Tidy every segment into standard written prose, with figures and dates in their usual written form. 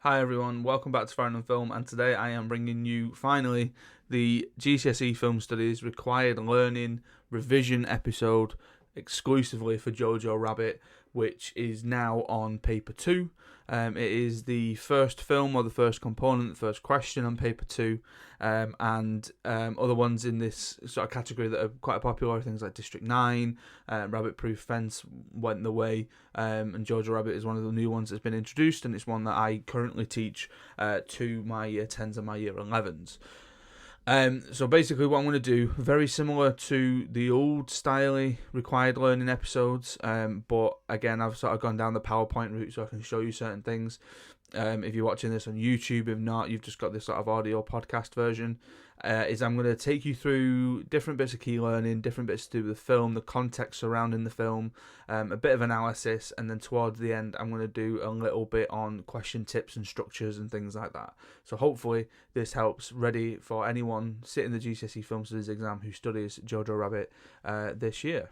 Hi everyone, welcome back to Farrand Film, and today I am bringing you finally the GCSE Film Studies Required Learning Revision episode exclusively for Jojo Rabbit, which is now on paper 2. It is the first film or the first component, the first question on paper 2, and other ones in this sort of category that are quite popular, things like District 9, Rabbit Proof Fence went the way, and Jojo Rabbit is one of the new ones that's been introduced, and it's one that I currently teach to my year 10s and my year 11s. So basically what I'm going to do, very similar to the old style required learning episodes, but again I've sort of gone down the PowerPoint route so I can show you certain things. If you're watching this on YouTube, if not, you've just got this sort of audio podcast version. Is I'm going to take you through different bits of key learning, different bits to do with the film, the context surrounding the film, a bit of analysis, and then towards the end I'm going to do a little bit on question tips and structures and things like that. So hopefully this helps ready for anyone sitting the GCSE Film Studies exam who studies Jojo Rabbit this year.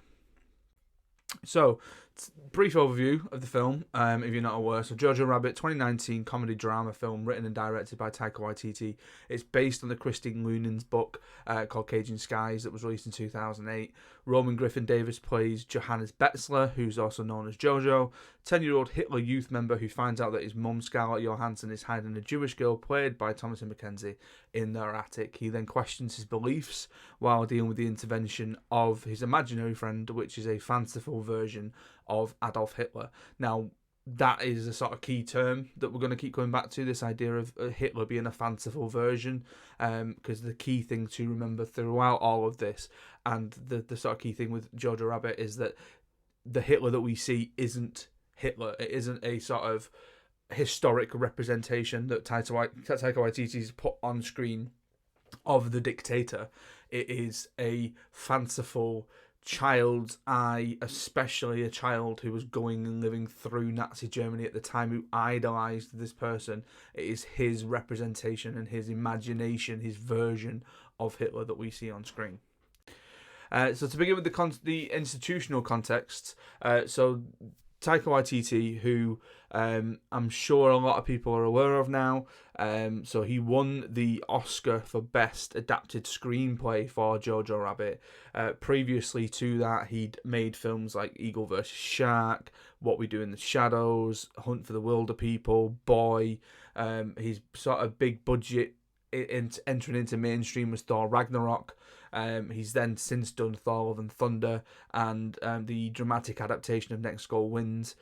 So, brief overview of the film, if you're not aware. So, Jojo Rabbit, 2019 comedy drama film written and directed by Taika Waititi. It's based on the Christine Lunen's book called Caging Skies that was released in 2008. Roman Griffin Davis plays Johannes Betzler, who's also known as Jojo, 10-year-old Hitler Youth member who finds out that his mum, Scarlett Johansson, is hiding a Jewish girl played by Thomasin McKenzie in their attic. He then questions his beliefs while dealing with the intervention of his imaginary friend, which is a fanciful version of Adolf Hitler. Now, that is a sort of key term that we're going to keep going back to, this idea of Hitler being a fanciful version, because the key thing to remember throughout all of this, and the sort of key thing with Jojo Rabbit, is that the Hitler that we see isn't Hitler. It isn't a sort of historic representation that Taika Waititi's put on screen of the dictator. It is a fanciful child's eye, especially a child who was going and living through Nazi Germany at the time, who idolised this person. It is his representation and his imagination, his version of Hitler that we see on screen. So to begin with the institutional context, so Taika Waititi, who I'm sure a lot of people are aware of now. So he won the Oscar for Best Adapted Screenplay for Jojo Rabbit. Previously to that, he'd made films like Eagle vs. Shark, What We Do in the Shadows, Hunt for the Wilder People, Boy. His sort of big budget entering into mainstream was Thor Ragnarok. He's then since done Thor Love and Thunder and the dramatic adaptation of Next Goal Wins.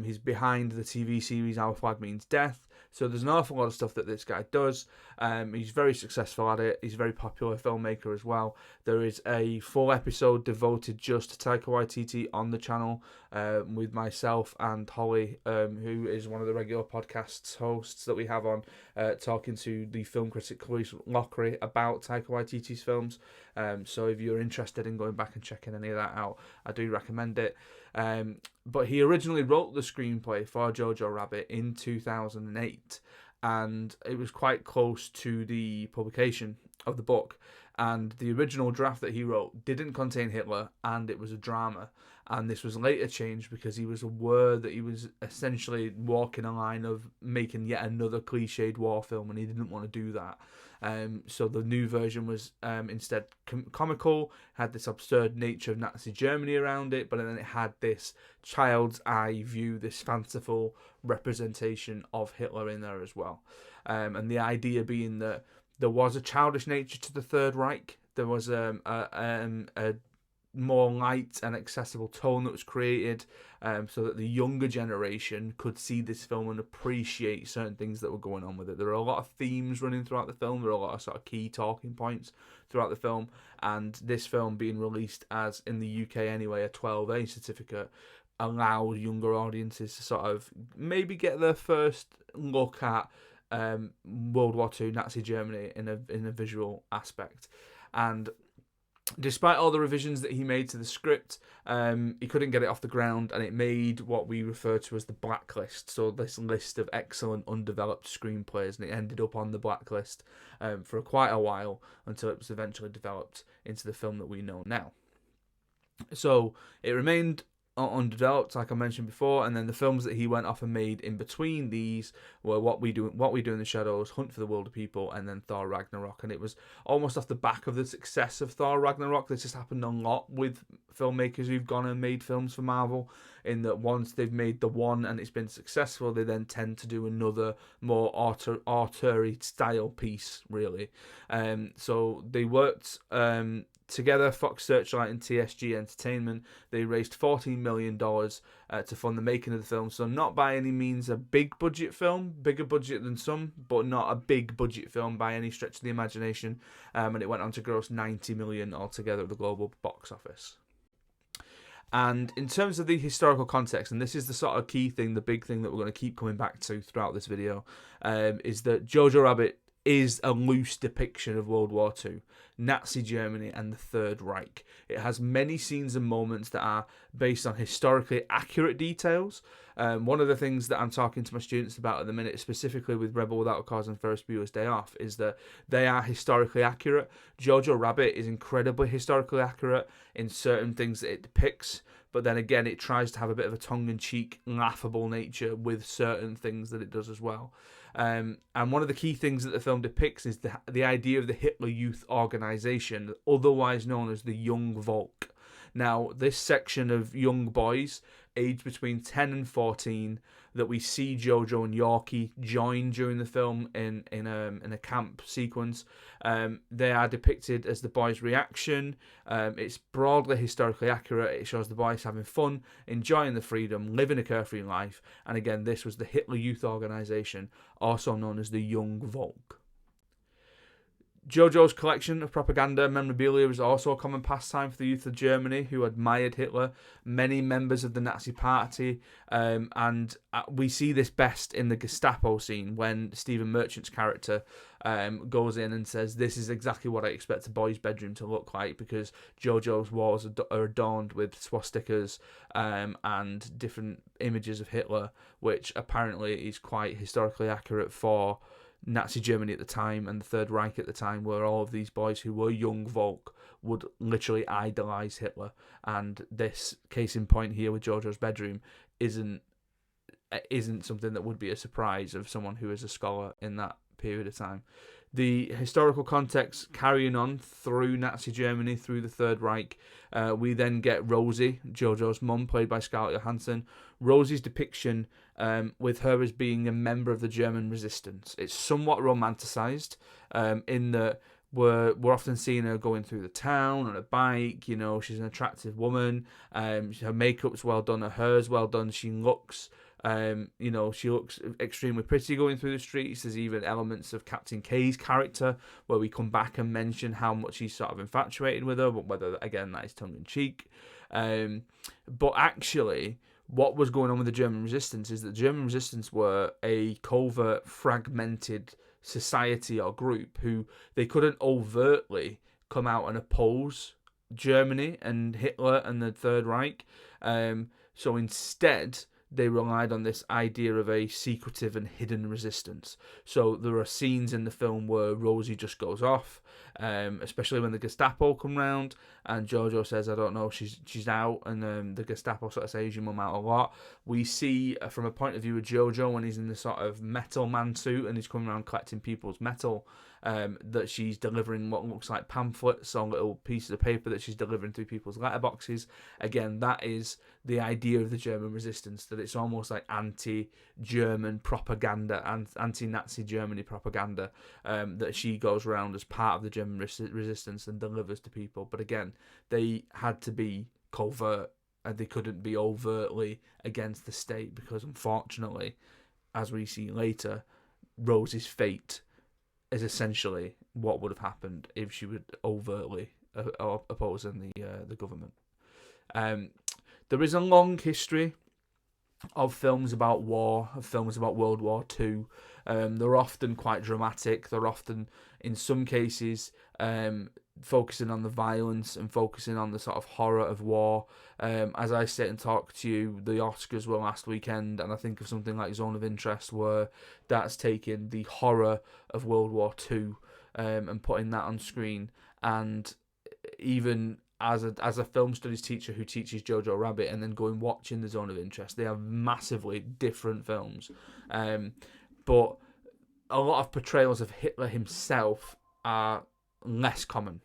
He's behind the TV series Our Flag Means Death. So there's an awful lot of stuff that this guy does. He's very successful at it. He's a very popular filmmaker as well. There is a full episode devoted just to Taika Waititi on the channel with myself and Holly, who is one of the regular podcasts hosts that we have on, talking to the film critic Louise Lockery about Taika Waititi's films. So if you're interested in going back and checking any of that out, I do recommend it. But he originally wrote the screenplay for Jojo Rabbit in 2008, and it was quite close to the publication of the book. And the original draft that he wrote didn't contain Hitler, and it was a drama. And this was later changed because he was aware that he was essentially walking a line of making yet another cliched war film, and he didn't want to do that. So the new version was instead comical, had this absurd nature of Nazi Germany around it, but then it had this child's eye view, this fanciful representation of Hitler in there as well. And the idea being that there was a childish nature to the Third Reich. There was a more light and accessible tone that was created so that the younger generation could see this film and appreciate certain things that were going on with it. There are a lot of themes running throughout the film. There are a lot of sort of key talking points throughout the film. And this film being released as, in the UK anyway, a 12A certificate, allowed younger audiences to sort of maybe get their first look at World War II Nazi Germany in a visual aspect. And despite all the revisions that he made to the script, he couldn't get it off the ground, and it made what we refer to as the blacklist. So this list of excellent undeveloped screenplays, and it ended up on the blacklist for quite a while until it was eventually developed into the film that we know now. So it remained undeveloped, like I mentioned before, and then the films that he went off and made in between these were What We Do in the Shadows, Hunt for the Wilder People, and then Thor Ragnarok. And it was almost off the back of the success of Thor Ragnarok. This has happened a lot with filmmakers who've gone and made films for Marvel, in that once they've made the one and it's been successful, they then tend to do another more auteur style piece, really. So they worked together, Fox Searchlight and TSG Entertainment. They raised $14 million to fund the making of the film. So not by any means a big budget film, bigger budget than some, but not a big budget film by any stretch of the imagination. And it went on to gross $90 million altogether at the global box office. And in terms of the historical context, and this is the sort of key thing, the big thing that we're going to keep coming back to throughout this video, is that Jojo Rabbit is a loose depiction of World War II, Nazi Germany, and the Third Reich. It has many scenes and moments that are based on historically accurate details. One of the things that I'm talking to my students about at the minute, specifically with Rebel Without a Cause and Ferris Bueller's Day Off, is that they are historically accurate. Jojo Rabbit is incredibly historically accurate in certain things that it depicts, but then again, it tries to have a bit of a tongue-in-cheek, laughable nature with certain things that it does as well. And one of the key things that the film depicts is the idea of the Hitler Youth Organization, otherwise known as the Young Volk. Now, this section of young boys, aged between 10 and 14, that we see Jojo and Yorkie join during the film in a camp sequence, they are depicted as the boys' reaction. It's broadly historically accurate. It shows the boys having fun, enjoying the freedom, living a carefree life. And again, this was the Hitler Youth Organization, also known as the Young Volk. Jojo's collection of propaganda memorabilia was also a common pastime for the youth of Germany who admired Hitler, many members of the Nazi Party, and we see this best in the Gestapo scene when Stephen Merchant's character goes in and says, "This is exactly what I expect a boy's bedroom to look like," because Jojo's walls are adorned with swastikas and different images of Hitler, which apparently is quite historically accurate for Nazi Germany at the time and the Third Reich at the time, where all of these boys who were young Volk would literally idolise Hitler. And this case in point here with Jojo's bedroom isn't something that would be a surprise of someone who is a scholar in that period of time. The historical context carrying on through Nazi Germany, through the Third Reich, we then get Rosie, Jojo's mum, played by Scarlett Johansson. Rosie's depiction with her as being a member of the German resistance. It's somewhat romanticised in that we're often seeing her going through the town on a bike. You know, she's an attractive woman. Her makeup's well done, her hair's well done. She looks she looks extremely pretty going through the streets. There's even elements of Captain K's character where we come back and mention how much he's sort of infatuated with her, but whether, again, that is tongue-in-cheek. But actually, what was going on with the German resistance is that the German resistance were a covert, fragmented society or group who they couldn't overtly come out and oppose Germany and Hitler and the Third Reich. So instead, they relied on this idea of a secretive and hidden resistance. So there are scenes in the film where Rosie just goes off, especially when the Gestapo come round, and Jojo says, "I don't know, she's out," and the Gestapo sort of says, "Your mum out a lot." We see, from a point of view of Jojo, when he's in the sort of metal man suit and he's coming around collecting people's metal, that she's delivering what looks like pamphlets or little pieces of paper that she's delivering through people's letterboxes. Again, that is the idea of the German resistance, that it's almost like anti-German propaganda and anti-Nazi Germany propaganda, that she goes around as part of the German resistance and delivers to people. But again, they had to be covert and they couldn't be overtly against the state, because unfortunately, as we see later, Rose's fate is essentially what would have happened if she would overtly opposing the government. There is a long history of films about war, of films about World War II. They're often quite dramatic. They're often, in some cases, focusing on the violence and focusing on the sort of horror of war. As I sit and talk to you, the Oscars were last weekend, and I think of something like Zone of Interest, where that's taken the horror of World War II and putting that on screen. And even as a film studies teacher who teaches Jojo Rabbit and then going watching The Zone of Interest. They are massively different films, but a lot of portrayals of Hitler himself are less common.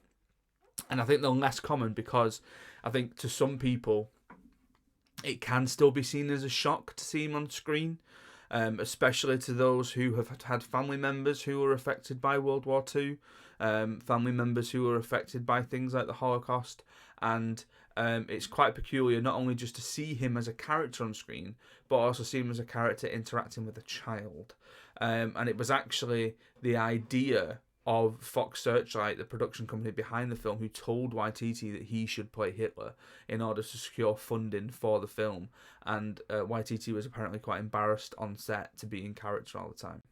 And I think they're less common because I think to some people it can still be seen as a shock to see him on screen, especially to those who have had family members who were affected by World War II, family members who were affected by things like the Holocaust. And it's quite peculiar not only just to see him as a character on screen, but also see him as a character interacting with a child. And it was actually the idea of Fox Searchlight, the production company behind the film, who told Waititi that he should play Hitler in order to secure funding for the film. And Waititi was apparently quite embarrassed on set to be in character all the time.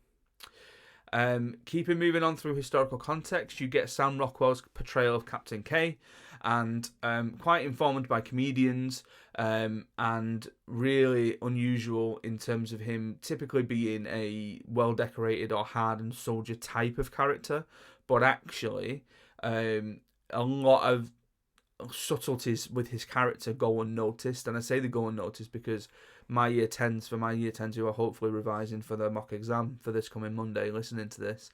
Keeping moving on through historical context, you get Sam Rockwell's portrayal of Captain K, and quite informed by comedians, and really unusual in terms of him typically being a well-decorated or hardened soldier type of character, but actually a lot of subtleties with his character go unnoticed. And I say they go unnoticed because my year 10s who are hopefully revising for their mock exam for this coming Monday, listening to this,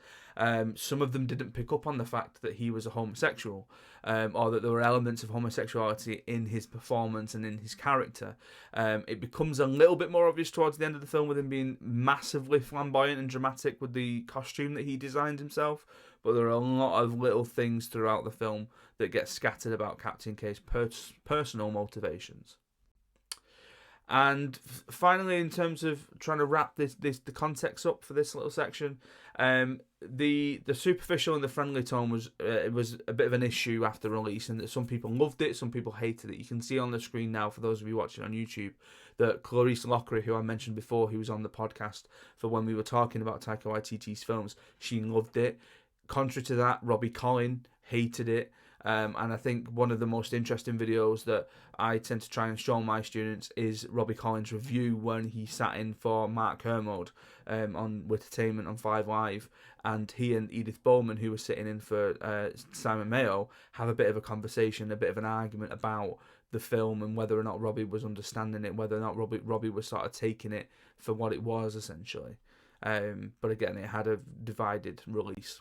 some of them didn't pick up on the fact that he was a homosexual, or that there were elements of homosexuality in his performance and in his character. It becomes a little bit more obvious towards the end of the film with him being massively flamboyant and dramatic with the costume that he designed himself, but there are a lot of little things throughout the film that get scattered about Captain K's personal motivations. And finally, in terms of trying to wrap the context up for this little section, the superficial and the friendly tone was a bit of an issue after release, and that some people loved it, some people hated it. You can see on the screen now, for those of you watching on YouTube, that Clarice Lockery, who I mentioned before, who was on the podcast for when we were talking about Taika Waititi's films, she loved it. Contrary to that, Robbie Collin hated it. And I think one of the most interesting videos that I tend to try and show my students is Robbie Collins' review when he sat in for Mark Kermode on Entertainment on 5 Live, and he and Edith Bowman, who was sitting in for Simon Mayo, have a bit of a conversation, a bit of an argument about the film and whether or not Robbie was understanding it, whether or not Robbie was sort of taking it for what it was, essentially. But again, it had a divided release.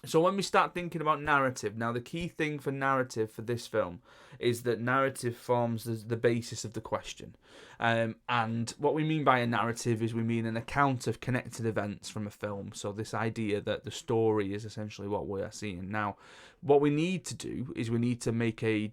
So when we start thinking about narrative, now the key thing for narrative for this film is that narrative forms the basis of the question. And what we mean by a narrative is we mean an account of connected events from a film. So this idea that the story is essentially what we are seeing. Now, what we need to do is we need to make a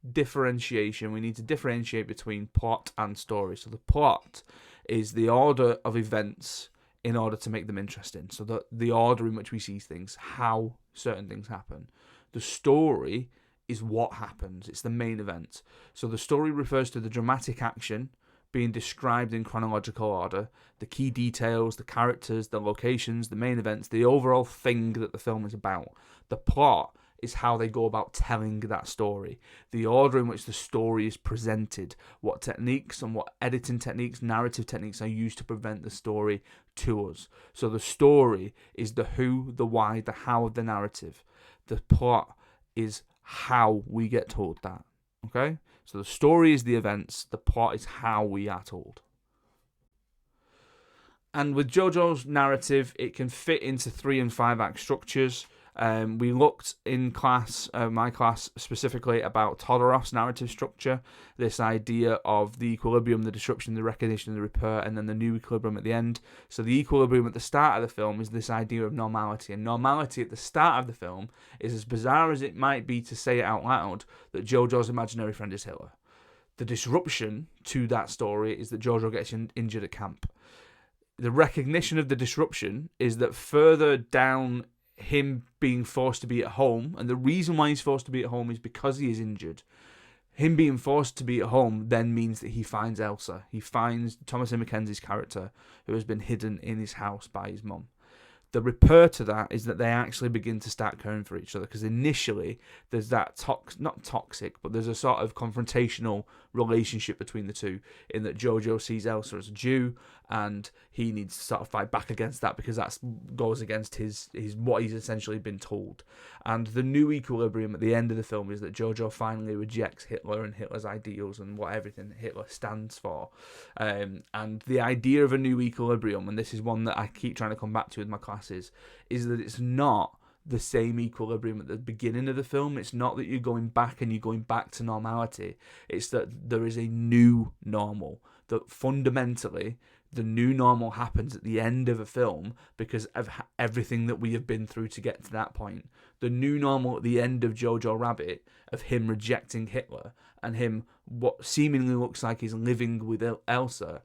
differentiation. We need to differentiate between plot and story. So the plot is the order of events in order to make them interesting. So the order in which we see things, how certain things happen. The story is what happens. It's the main event. So the story refers to the dramatic action being described in chronological order, the key details, the characters, the locations, the main events, the overall thing that the film is about. The plot is how they go about telling that story, the order in which the story is presented, what techniques and what editing techniques, narrative techniques are used to present the story to us. So the story is the who, the why, the how of the narrative. The plot is how we get told that. Okay? So the story is the events, the plot is how we are told. And with Jojo's narrative, it can fit into 3 and 5 act structures. We looked in class, my class specifically, about Todorow's narrative structure, this idea of the equilibrium, the disruption, the recognition, the repair, and then the new equilibrium at the end. So the equilibrium at the start of the film is this idea of normality, and normality at the start of the film is, as bizarre as it might be to say it out loud, that Jojo's imaginary friend is Hitler. The disruption to that story is that Jojo gets injured at camp. The recognition of the disruption is that further down, him being forced to be at home, and the reason why he's forced to be at home is because he is injured. Him being forced to be at home then means that he finds Elsa. He finds Thomasin McKenzie's character, who has been hidden in his house by his mum. The repair to that is that they actually begin to start caring for each other, because initially there's that not toxic, but there's a sort of confrontational relationship between the two, in that Jojo sees Elsa as a Jew and he needs to sort of fight back against that, because that goes against his what he's essentially been told. And the new equilibrium at the end of the film is that Jojo finally rejects Hitler and Hitler's ideals and what everything Hitler stands for. And the idea of a new equilibrium, and this is one that I keep trying to come back to with my classes, is that it's not the same equilibrium at the beginning of the film. It's not that you're going back to normality. It's that there is a new normal. That fundamentally, the new normal happens at the end of a film because of everything that we have been through to get to that point. The new normal at the end of Jojo Rabbit, of him rejecting Hitler and him what seemingly looks like he's living with Elsa,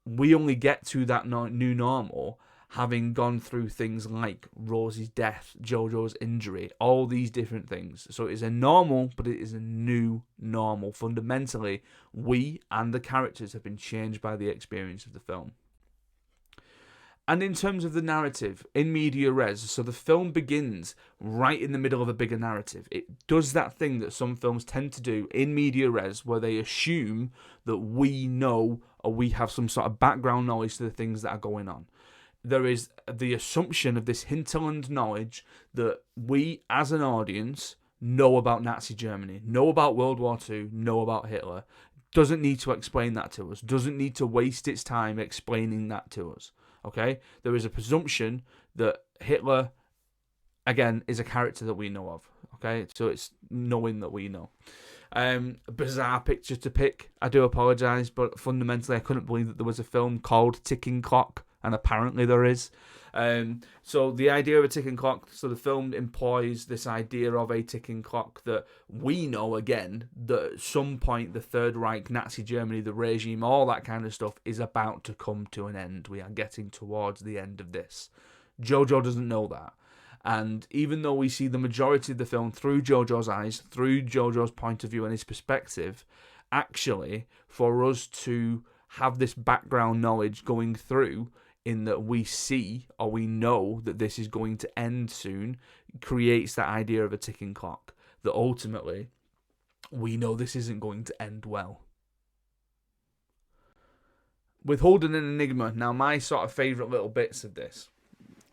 we only get to that new normal having gone through things like Rosie's death, Jojo's injury, all these different things. So it is a normal, but it is a new normal. Fundamentally, we and the characters have been changed by the experience of the film. And in terms of the narrative, in media res, so the film begins right in the middle of a bigger narrative. It does that thing that some films tend to do in media res, where they assume that we know or we have some sort of background knowledge to the things that are going on. There is the assumption of this hinterland knowledge that we, as an audience, know about Nazi Germany, know about World War II, know about Hitler. Doesn't need to explain that to us. Doesn't need to waste its time explaining that to us. Okay? There is a presumption that Hitler, again, is a character that we know of. Okay? So it's knowing that we know. Bizarre picture to pick. I do apologise, but fundamentally I couldn't believe that there was a film called Ticking Clock, and apparently there is. So the idea of a ticking clock, so the film employs this idea of a ticking clock that we know, again, that at some point the Third Reich, Nazi Germany, the regime, all that kind of stuff is about to come to an end. We are getting towards the end of this. Jojo doesn't know that. And even though we see the majority of the film through Jojo's eyes, through Jojo's point of view and his perspective, actually, for us to have this background knowledge going through, in that we see or we know that this is going to end soon, creates that idea of a ticking clock, that ultimately we know this isn't going to end well. Withholding an enigma. Now, my sort of favourite little bits of this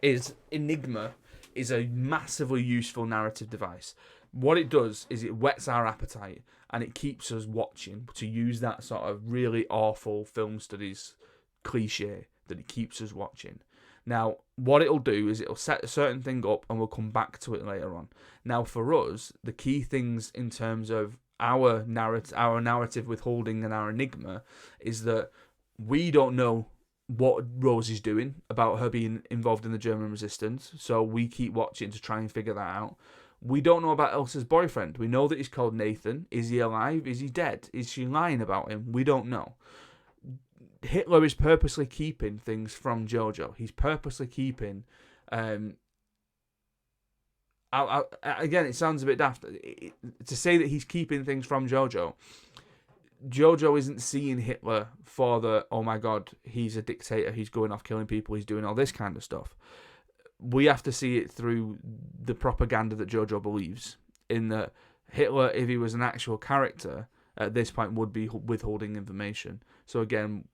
is enigma is a massively useful narrative device. What it does is it whets our appetite and it keeps us watching, to use that sort of really awful film studies cliche, that it keeps us watching. Now, what it'll do is it'll set a certain thing up and we'll come back to it later on. Now, for us, the key things in terms of our narrative withholding and our enigma is that we don't know what Rose is doing about her being involved in the German resistance, so we keep watching to try and figure that out. We don't know about Elsa's boyfriend. We know that he's called Nathan. Is he alive? Is he dead? Is she lying about him? We don't know. Hitler is purposely keeping things from Jojo. He's purposely keeping... again, it sounds a bit daft to say that he's keeping things from Jojo. Jojo isn't seeing Hitler for the, oh my god, he's a dictator, he's going off killing people, he's doing all this kind of stuff. We have to see it through the propaganda that Jojo believes, in that Hitler, if he was an actual character, at this point would be withholding information. So again,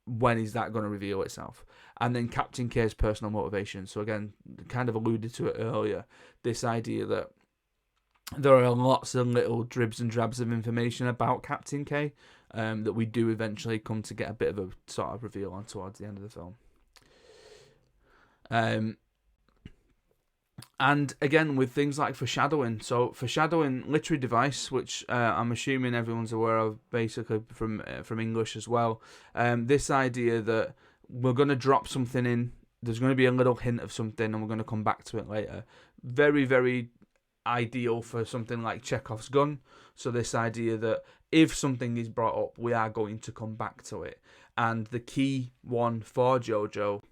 when is that going to reveal itself? And then Captain K's personal motivation. So again, kind of alluded to it earlier, this idea that there are lots of little dribs and drabs of information about Captain K that we do eventually come to get a bit of a sort of reveal on towards the end of the film. And again, with things like foreshadowing. So foreshadowing, literary device, which I'm assuming everyone's aware of, basically from English as well. This idea that we're going to drop something in, there's going to be a little hint of something, and we're going to come back to it later. Very, very ideal for something like Chekhov's gun. So this idea that if something is brought up, we are going to come back to it. And the key one for Jojo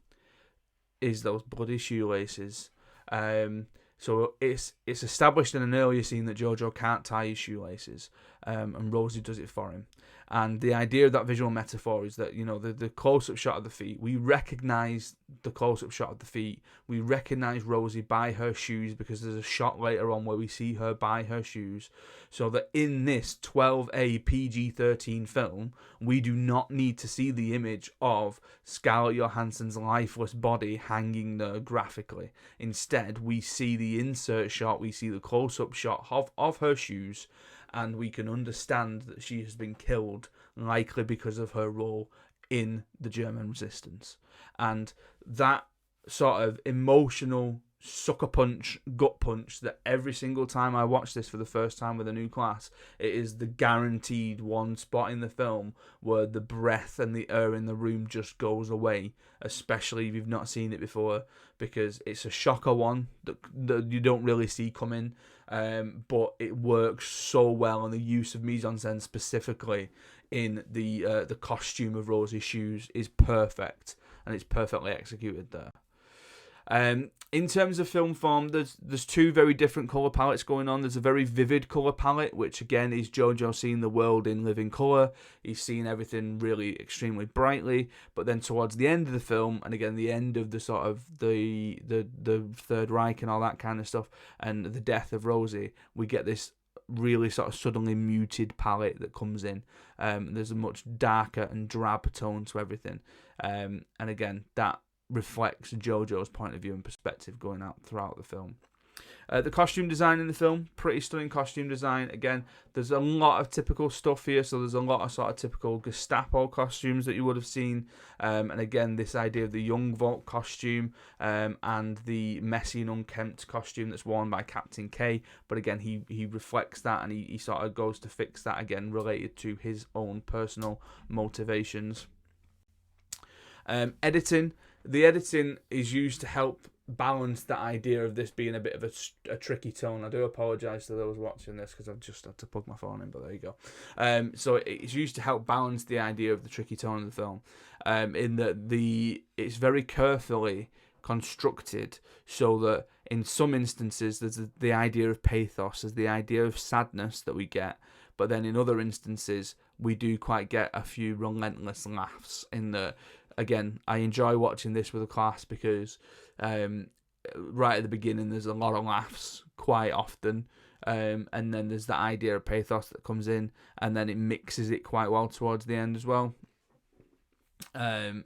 is those bloody shoelaces. So it's established in an earlier scene that Jojo can't tie his shoelaces. and Rosie does it for him. And the idea of that visual metaphor is that, the close-up shot of the feet, we recognise the close-up shot of the feet. We recognise Rosie by her shoes because there's a shot later on where we see her by her shoes. So that in this 12A PG-13 film, we do not need to see the image of Scarlett Johansson's lifeless body hanging there graphically. Instead, we see the insert shot, we see the close-up shot of her shoes, and we can understand that she has been killed, likely because of her role in the German resistance. And that sort of emotional sucker punch, gut punch that every single time I watch this for the first time with a new class, it is the guaranteed one spot in the film where the breath and the air in the room just goes away, especially if you've not seen it before, because it's a shocker one that you don't really see coming, but it works so well, and the use of mise-en-scène specifically in the costume of Rosie's shoes is perfect, and it's perfectly executed there. In terms of film form, there's two very different colour palettes going on. There's a very vivid colour palette, which again is Jojo seeing the world in living colour. He's seeing everything really extremely brightly. But then towards the end of the film, and again the end of the sort of the Third Reich and all that kind of stuff, and the death of Rosie, we get this really sort of suddenly muted palette that comes in. There's a much darker and drab tone to everything. And again, that reflects Jojo's point of view and perspective going out throughout the film. The costume design in the film, pretty stunning costume design. Again, there's a lot of typical stuff here, so there's a lot of sort of typical Gestapo costumes that you would have seen. And again, this idea of the young Volk costume and the messy and unkempt costume that's worn by Captain K. But again, he reflects that, and he sort of goes to fix that, again, related to his own personal motivations. Editing. The editing is used to help balance the idea of this being a bit of a tricky tone. I do apologise to those watching this because I've just had to plug my phone in, but there you go. So it's used to help balance the idea of the tricky tone of the film, in that it's very carefully constructed so that in some instances there's the idea of pathos, there's the idea of sadness that we get, but then in other instances we do quite get a few relentless laughs in the. Again, I enjoy watching this with a class because right at the beginning there's a lot of laughs quite often, and then there's the idea of pathos that comes in, and then it mixes it quite well towards the end as well. There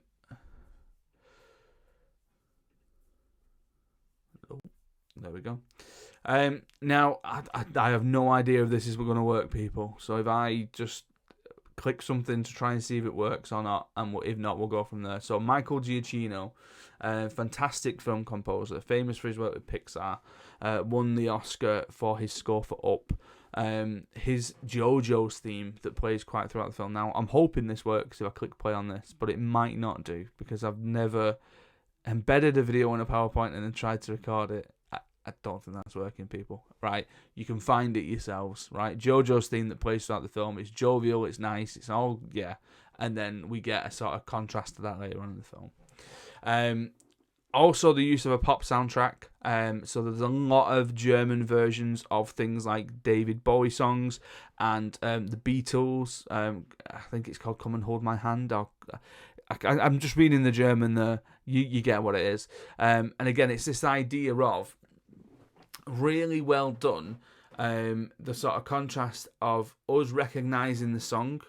we go. Now, I have no idea if this is going to work, people. So if I just click something to try and see if it works or not, and if not, we'll go from there. So Michael Giacchino, fantastic film composer, famous for his work with Pixar, won the Oscar for his score for Up. His Jojo's theme that plays quite throughout the film. Now, I'm hoping this works if I click play on this, but it might not do because I've never embedded a video in a PowerPoint and then tried to record it. I don't think that's working, people. Right? You can find it yourselves, right? Jojo's theme that plays throughout the film is jovial, it's nice, it's all, yeah. And then we get a sort of contrast to that later on in the film. Also, the use of a pop soundtrack. So there's a lot of German versions of things like David Bowie songs and the Beatles. I think it's called Come and Hold My Hand. I'm just reading the German there. You get what it is. And again, it's this idea of really well done, the sort of contrast of us recognising the song,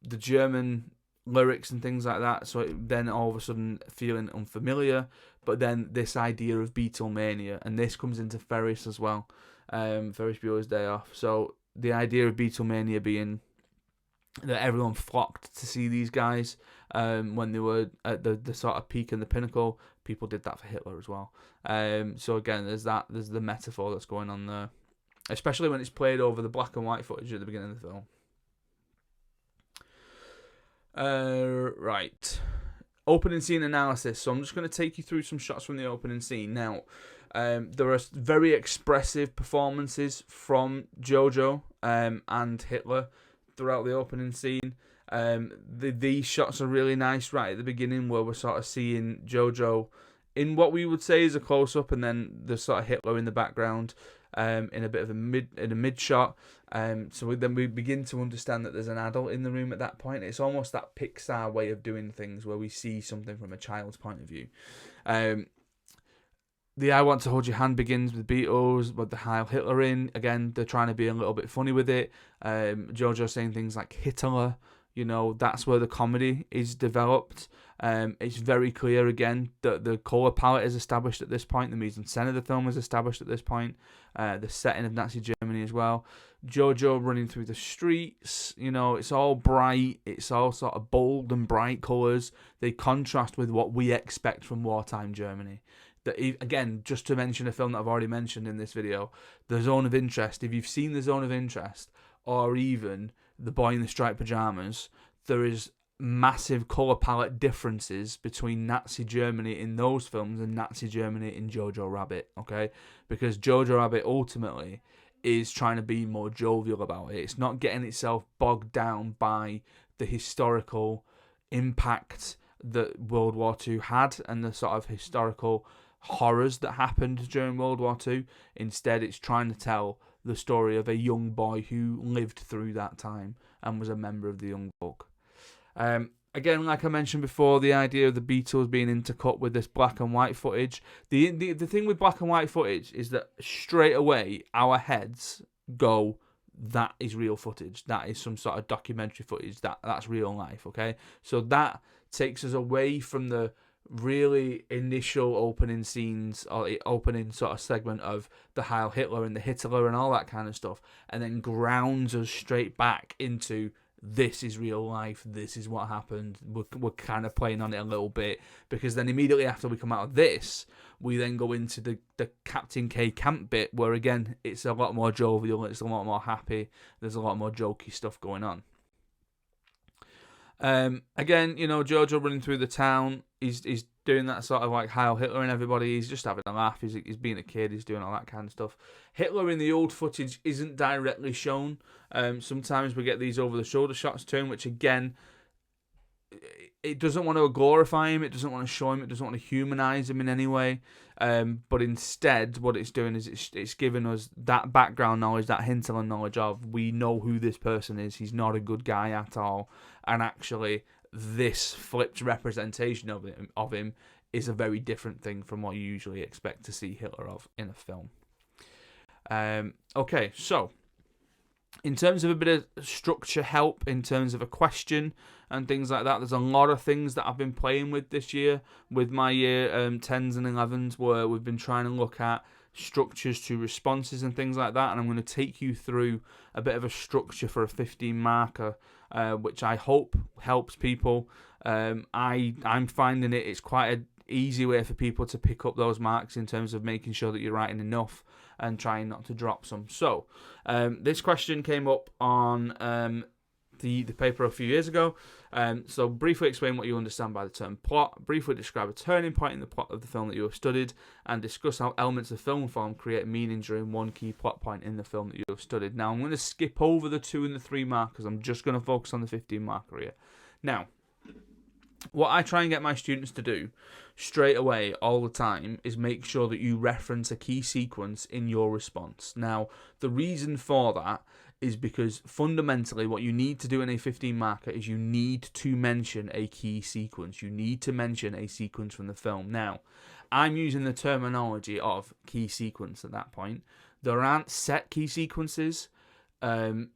the German lyrics and things like that, so then all of a sudden feeling unfamiliar, but then this idea of Beatlemania, and this comes into Ferris as well, Ferris Bueller's Day Off. So the idea of Beatlemania being that everyone flocked to see these guys when they were at the sort of peak and the pinnacle. People did that for Hitler as well. So again, there's the metaphor that's going on there, especially when it's played over the black and white footage at the beginning of the film. Right. Opening scene analysis. So I'm just going to take you through some shots from the opening scene. Now, there are very expressive performances from Jojo and Hitler throughout the opening scene. These shots are really nice right at the beginning, where we're sort of seeing Jojo in what we would say is a close-up, and then the sort of Hitler in the background. in a bit of a mid shot. So we begin to understand that there's an adult in the room at that point. It's almost that Pixar way of doing things where we see something from a child's point of view. The I Want to Hold Your Hand begins with the Beatles, with the Heil Hitler in. Again, they're trying to be a little bit funny with it. Jojo saying things like Hitler. That's where the comedy is developed. It's very clear, again, that the colour palette is established at this point. The mise-en-scène of the film is established at this point. The setting of Nazi Germany as well. Jojo running through the streets. It's all bright. It's all sort of bold and bright colours. They contrast with what we expect from wartime Germany. Again, just to mention a film that I've already mentioned in this video, The Zone of Interest. If you've seen The Zone of Interest, or even The Boy in the Striped Pajamas, there is massive colour palette differences between Nazi Germany in those films and Nazi Germany in Jojo Rabbit, okay? Because Jojo Rabbit ultimately is trying to be more jovial about it. It's not getting itself bogged down by the historical impact that World War II had and the sort of historical horrors that happened during World War II. Instead, it's trying to tell the story of a young boy who lived through that time and was a member of the Young Buck. Again, like I mentioned before, the idea of the Beatles being intercut with this black and white footage. The thing with black and white footage is that straight away our heads go, that is real footage. That is some sort of documentary footage. That's real life, okay? So that takes us away from the really initial opening scenes or opening sort of segment of the Heil Hitler and the Hitler and all that kind of stuff, and then grounds us straight back into this is real life, this is what happened. We're kind of playing on it a little bit, because then immediately after we come out of this, we then go into the Captain K camp bit, where again it's a lot more jovial, it's a lot more happy, there's a lot more jokey stuff going on. Again, Jojo running through the town, he's doing that sort of like Heil Hitler and everybody, he's just having a laugh, he's being a kid, he's doing all that kind of stuff. Hitler in the old footage isn't directly shown. Sometimes we get these over-the-shoulder shots to him, which again, it doesn't want to glorify him, it doesn't want to show him, it doesn't want to humanize him in any way. But instead, what it's doing is it's giving us that background knowledge, that hinterland knowledge of, we know who this person is, he's not a good guy at all, and actually this flipped representation of him is a very different thing from what you usually expect to see Hitler of in a film. Okay, so in terms of a bit of structure help, in terms of a question and things like that, there's a lot of things that I've been playing with this year with my year 10s and 11s, where we've been trying to look at structures to responses and things like that, and I'm going to take you through a bit of a structure for a 15 marker, which I hope helps people. I'm finding it's quite an easy way for people to pick up those marks in terms of making sure that you're writing enough and trying not to drop some. So this question came up on the paper a few years ago. So briefly explain what you understand by the term plot, briefly describe a turning point in the plot of the film that you have studied, and discuss how elements of film form create meaning during one key plot point in the film that you have studied. Now I'm going to skip over the 2 and the 3 markers. I'm just going to focus on the 15 marker here. Now, what I try and get my students to do straight away all the time is make sure that you reference a key sequence in your response. Now, the reason for that is because fundamentally what you need to do in a 15 marker is you need to mention a key sequence. You need to mention a sequence from the film. Now, I'm using the terminology of key sequence at that point. There aren't set key sequences.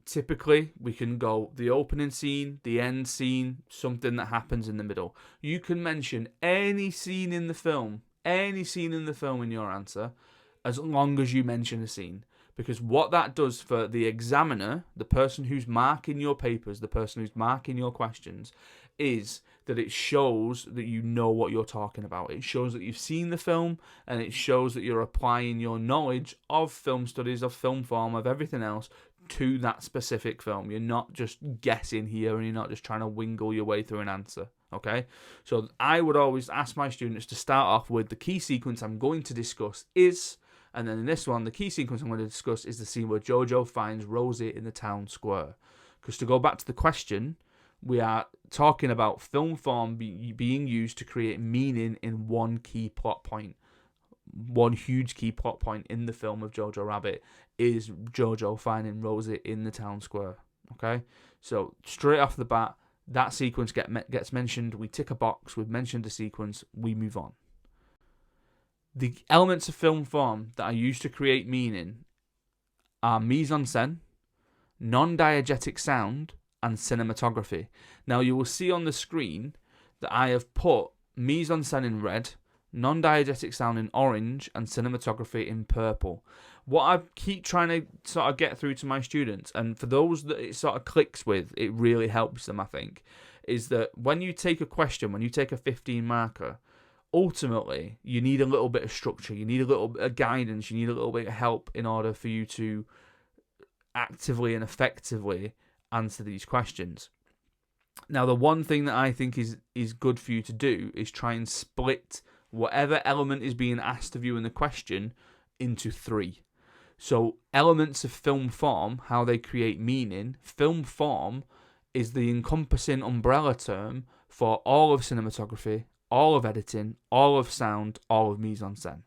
Typically, we can go the opening scene, the end scene, something that happens in the middle. You can mention any scene in the film in your answer, as long as you mention a scene. Because what that does for the examiner, the person who's marking your papers, the person who's marking your questions, is that it shows that you know what you're talking about. It shows that you've seen the film, and it shows that you're applying your knowledge of film studies, of film form, of everything else to that specific film. You're not just guessing here, and you're not just trying to wingle your way through an answer. Okay? So I would always ask my students to start off with the key sequence I'm going to discuss is... And then in this one, the key sequence I'm going to discuss is the scene where Jojo finds Rosie in the town square. Because to go back to the question, we are talking about film form being used to create meaning in one key plot point. one huge key plot point in the film of Jojo Rabbit is Jojo finding Rosie in the town square. Okay, so straight off the bat, that sequence gets mentioned. We tick a box. We've mentioned the sequence. We move on. The elements of film form that are used to create meaning are mise-en-scène, non-diegetic sound, and cinematography. Now, you will see on the screen that I have put mise-en-scène in red, non-diegetic sound in orange, and cinematography in purple. What I keep trying to sort of get through to my students, and for those that it sort of clicks with, it really helps them, I think, is that when you take a question, when you take a 15 marker, ultimately, you need a little bit of structure, you need a little bit of guidance, you need a little bit of help in order for you to actively and effectively answer these questions. Now, the one thing that I think is good for you to do is try and split whatever element is being asked of you in the question into 3. So, elements of film form, how they create meaning. Film form is the encompassing umbrella term for all of cinematography, all of editing, all of sound, all of mise-en-scène.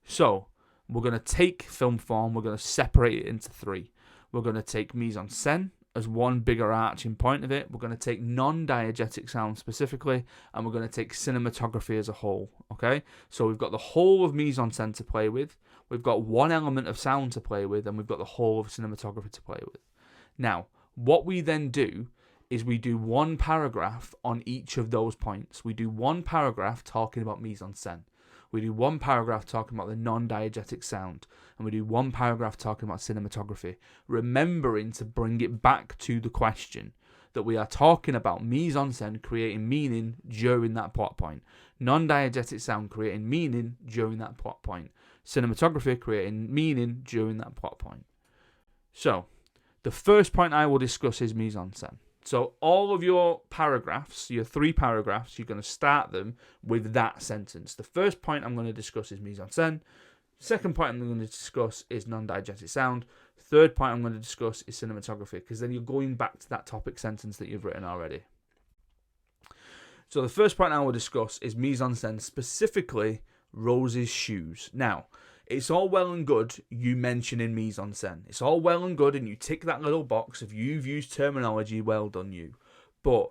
So, we're going to take film form, we're going to separate it into 3. We're going to take mise-en-scène as one bigger arching point of it. We're going to take non-diegetic sound specifically, and we're going to take cinematography as a whole. Okay, so we've got the whole of mise-en-scène to play with, we've got one element of sound to play with, and we've got the whole of cinematography to play with. Now, what we then do is we do one paragraph on each of those points. We do one paragraph talking about mise-en-scène. We do one paragraph talking about the non-diegetic sound, and we do one paragraph talking about cinematography, remembering to bring it back to the question that we are talking about mise-en-scène creating meaning during that plot point, non-diegetic sound creating meaning during that plot point, cinematography creating meaning during that plot point. So, the first point I will discuss is mise-en-scène. So all of your paragraphs, your 3 paragraphs, you're going to start them with that sentence. The first point I'm going to discuss is mise-en-scène. Second point I'm going to discuss is non-diegetic sound. Third point I'm going to discuss is cinematography, because then you're going back to that topic sentence that you've written already. So the first point I will discuss is mise-en-scène, specifically Rosie's shoes. Now, it's all well and good you mentioning mise-en-scène. It's all well and good and you tick that little box if you've used terminology, well done you. But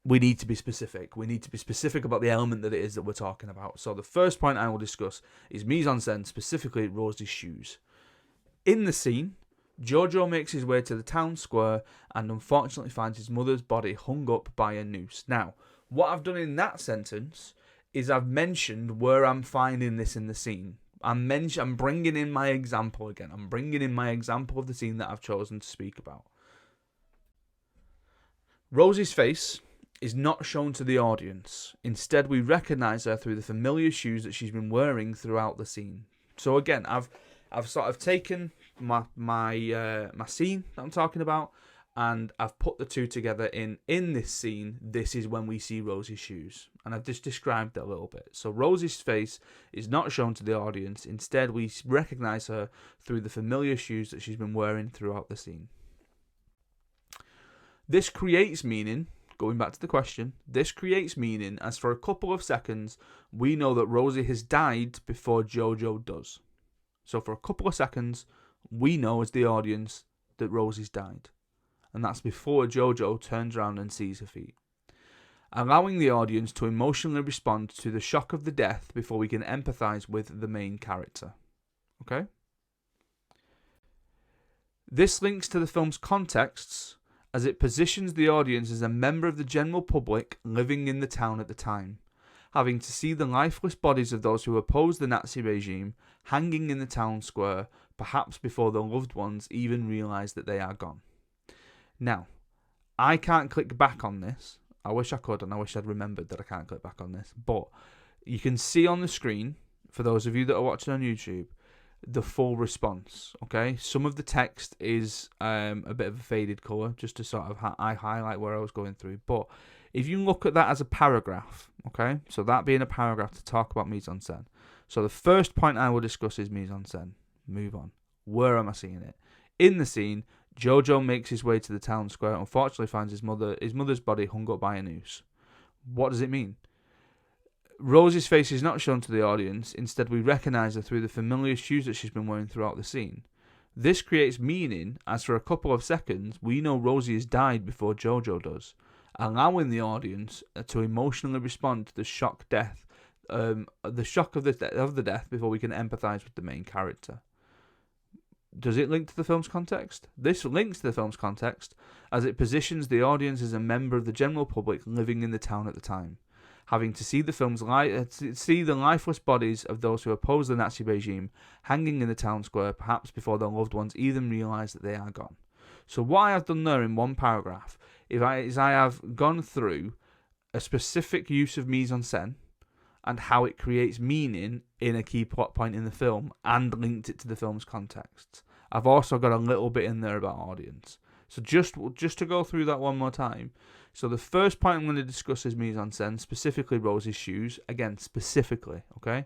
we need to be specific. We need to be specific about the element that it is that we're talking about. So the first point I will discuss is mise-en-scène, specifically Rosie's shoes. In the scene, Jojo makes his way to the town square and unfortunately finds his mother's body hung up by a noose. Now, what I've done in that sentence is I've mentioned where I'm finding this in the scene. I'm bringing in my example again. I'm bringing in my example of the scene that I've chosen to speak about. Rosie's face is not shown to the audience. Instead, we recognise her through the familiar shoes that she's been wearing throughout the scene. So again, I've sort of taken my scene that I'm talking about, and I've put the two together in this scene. This is when we see Rosie's shoes, and I've just described it a little bit. So Rosie's face is not shown to the audience. Instead, we recognise her through the familiar shoes that she's been wearing throughout the scene. This creates meaning. Going back to the question, this creates meaning as for a couple of seconds, we know that Rosie has died before Jojo does. So for a couple of seconds, we know as the audience that Rosie's died. And that's before Jojo turns around and sees her feet. Allowing the audience to emotionally respond to the shock of the death before we can empathise with the main character. Okay? This links to the film's contexts as it positions the audience as a member of the general public living in the town at the time, having to see the lifeless bodies of those who opposed the Nazi regime hanging in the town square, perhaps before their loved ones even realise that they are gone. Now, I can't click back on this. I wish I could, and I wish I'd remembered that I can't click back on this. But you can see on the screen, for those of you that are watching on YouTube, the full response. Okay, some of the text is a bit of a faded colour, just to sort of I highlight where I was going through. But if you look at that as a paragraph, okay, so that being a paragraph to talk about mise-en-scène. So the first point I will discuss is mise-en-scène. Move on. Where am I seeing it? In the scene, Jojo makes his way to the town square and unfortunately finds his mother's body hung up by a noose. What does it mean? Rosie's face is not shown to the audience. Instead, we recognise her through the familiar shoes that she's been wearing throughout the scene. This creates meaning, as for a couple of seconds, we know Rosie has died before Jojo does, allowing the audience to emotionally respond to the shock of the death before we can empathise with the main character. Does it link to the film's context? This links to the film's context, as it positions the audience as a member of the general public living in the town at the time, having to see the lifeless bodies of those who oppose the Nazi regime hanging in the town square, perhaps before their loved ones even realise that they are gone. So what I have done there in one paragraph is I have gone through a specific use of mise-en-scène and how it creates meaning in a key plot point in the film and linked it to the film's context. I've also got a little bit in there about audience. So just to go through that one more time. So the first point I'm going to discuss is mise-en-scène, specifically Rosie's shoes. Again, specifically, okay?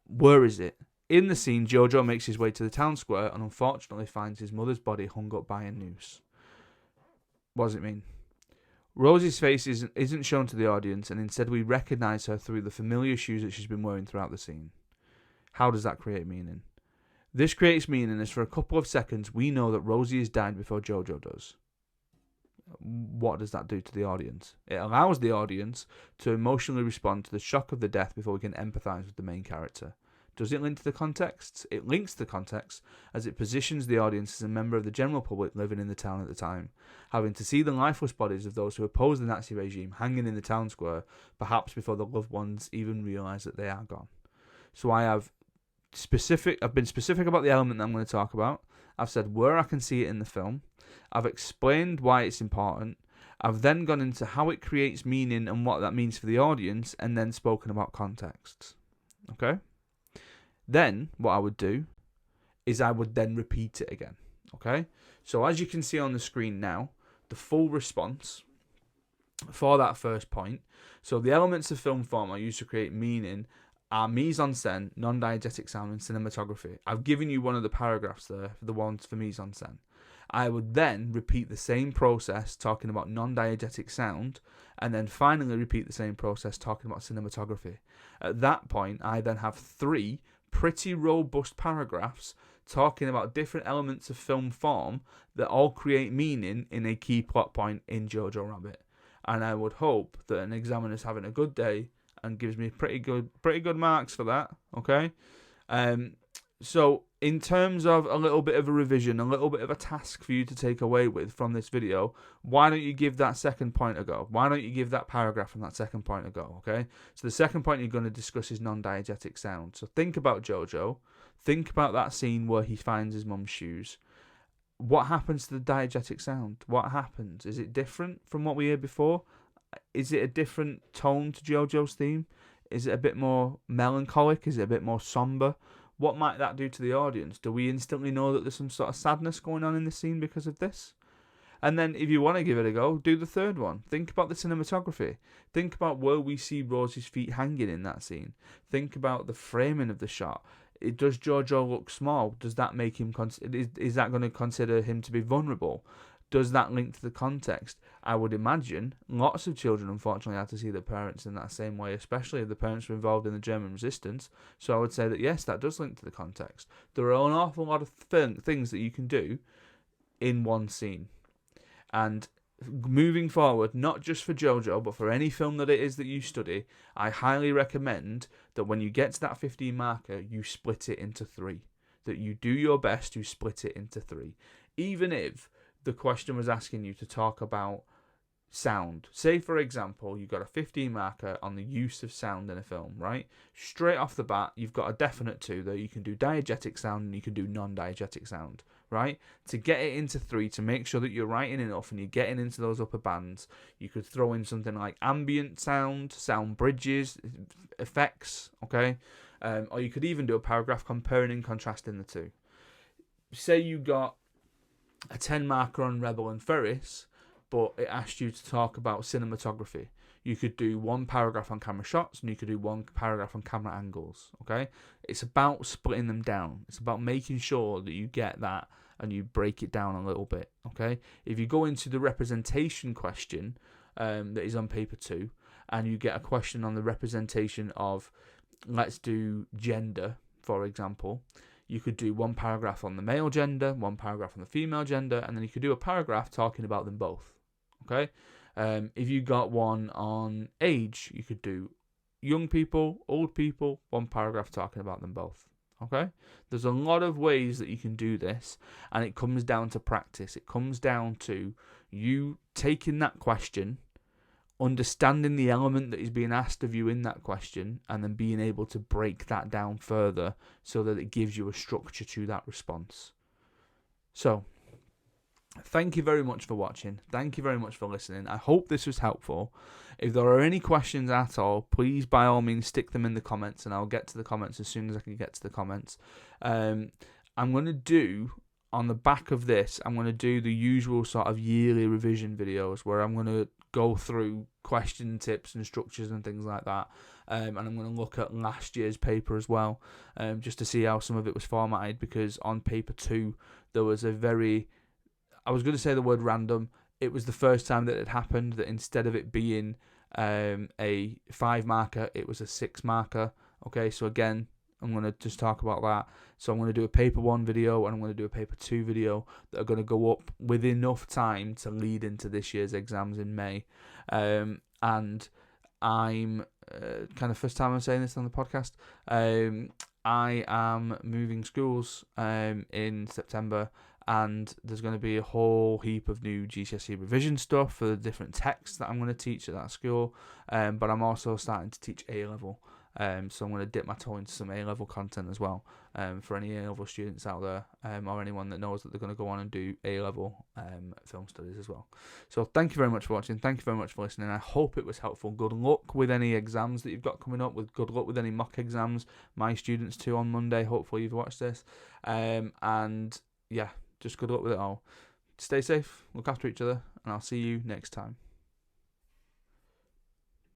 Where is it? In the scene, Jojo makes his way to the town square and unfortunately finds his mother's body hung up by a noose. What does it mean? Rosie's face isn't shown to the audience, and instead we recognise her through the familiar shoes that she's been wearing throughout the scene. How does that create meaning? This creates meaning as for a couple of seconds we know that Rosie has died before Jojo does. What does that do to the audience? It allows the audience to emotionally respond to the shock of the death before we can empathise with the main character. Does it link to the context? It links to the context as it positions the audience as a member of the general public living in the town at the time, having to see the lifeless bodies of those who oppose the Nazi regime hanging in the town square, perhaps before their loved ones even realise that they are gone. So I've been specific about the element that I'm going to talk about. I've said where I can see it in the film. I've explained why it's important. I've then gone into how it creates meaning and what that means for the audience, and then spoken about context. Okay? Then, what I would do is I would then repeat it again. Okay? So as you can see on the screen now, the full response for that first point. So the elements of film form I use to create meaning are mise-en-scène, non-diegetic sound, and cinematography. I've given you one of the paragraphs there, for the ones for mise-en-scène. I would then repeat the same process talking about non-diegetic sound, and then finally repeat the same process talking about cinematography. At that point, I then have 3 pretty robust paragraphs talking about different elements of film form that all create meaning in a key plot point in Jojo Rabbit. And I would hope that an examiner's having a good day and gives me pretty good marks for that, okay? So in terms of a little bit of a revision, a little bit of a task for you to take away with from this video, why don't you give that second point a go? Why don't you give that paragraph from that second point a go, okay? So the second point you're going to discuss is non-diegetic sound. So think about Jojo. Think about that scene where he finds his mum's shoes. What happens to the diegetic sound? What happens? Is it different from what we heard before? Is it a different tone to Jojo's theme? Is it a bit more melancholic? Is it a bit more somber? What might that do to the audience? Do we instantly know that there's some sort of sadness going on in the scene because of this? And then if you want to give it a go, do the third one. Think about the cinematography. Think about where we see Rosie's feet hanging in that scene. Think about the framing of the shot. Does Jojo look small? Does that make him... Is that going to consider him to be vulnerable? Does that link to the context? I would imagine lots of children, unfortunately, had to see their parents in that same way, especially if the parents were involved in the German resistance. So I would say that, yes, that does link to the context. There are an awful lot of things that you can do in one scene. And moving forward, not just for Jojo, but for any film that it is that you study, I highly recommend that when you get to that 15 marker, you split it into 3. That you do your best to split it into 3. Even if the question was asking you to talk about sound. Say, for example, you've got a 15 marker on the use of sound in a film, right? Straight off the bat, you've got a definite 2 that you can do diegetic sound and you can do non-diegetic sound, right? To get it into 3, to make sure that you're writing enough and you're getting into those upper bands, you could throw in something like ambient sound, sound bridges, effects, okay? Or you could even do a paragraph comparing and contrasting the 2. Say you got a 10 marker on Rebel and Ferris, but it asked you to talk about cinematography. You could do 1 paragraph on camera shots and you could do 1 paragraph on camera angles, okay? It's about splitting them down. It's about making sure that you get that and you break it down a little bit, okay? If you go into the representation question that is on paper 2, and you get a question on the representation of, let's do gender, for example, you could do one paragraph on the male gender, one paragraph on the female gender, and then you could do a paragraph talking about them both. Okay? If you got one on age, you could do young people, old people, one paragraph talking about them both. Okay? There's a lot of ways that you can do this, and it comes down to practice. It comes down to you taking that question, understanding the element that is being asked of you in that question, and then being able to break that down further so that it gives you a structure to that response. So, thank you very much for watching. Thank you very much for listening. I hope this was helpful. If there are any questions at all, please by all means stick them in the comments, and I'll get to the comments as soon as I can get to the comments. I'm going to do, on the back of this, I'm going to do the usual sort of yearly revision videos where I'm going to go through question tips and structures and things like that. And I'm going to look at last year's paper as well, just to see how some of it was formatted, because on paper 2, there was a very... I was going to say the word random. It was the first time that it happened, that instead of it being a 5 marker, it was a 6 marker. Okay, so again, I'm going to just talk about that. So I'm going to do a paper 1 video and I'm going to do a paper 2 video that are going to go up with enough time to lead into this year's exams in May. And I'm kind of first time I'm saying this on the podcast. I am moving schools in September, and there's going to be a whole heap of new GCSE revision stuff for the different texts that I'm going to teach at that school. But I'm also starting to teach A-level. So I'm going to dip my toe into some A-level content as well, for any A-level students out there, or anyone that knows that they're going to go on and do A-level film studies as well. So thank you very much for watching. Thank you very much for listening. I hope it was helpful. Good luck with any exams that you've got coming up. Good luck with any mock exams. My students too on Monday. Hopefully you've watched this. And yeah, just good luck with it all. Stay safe. Look after each other. And I'll see you next time.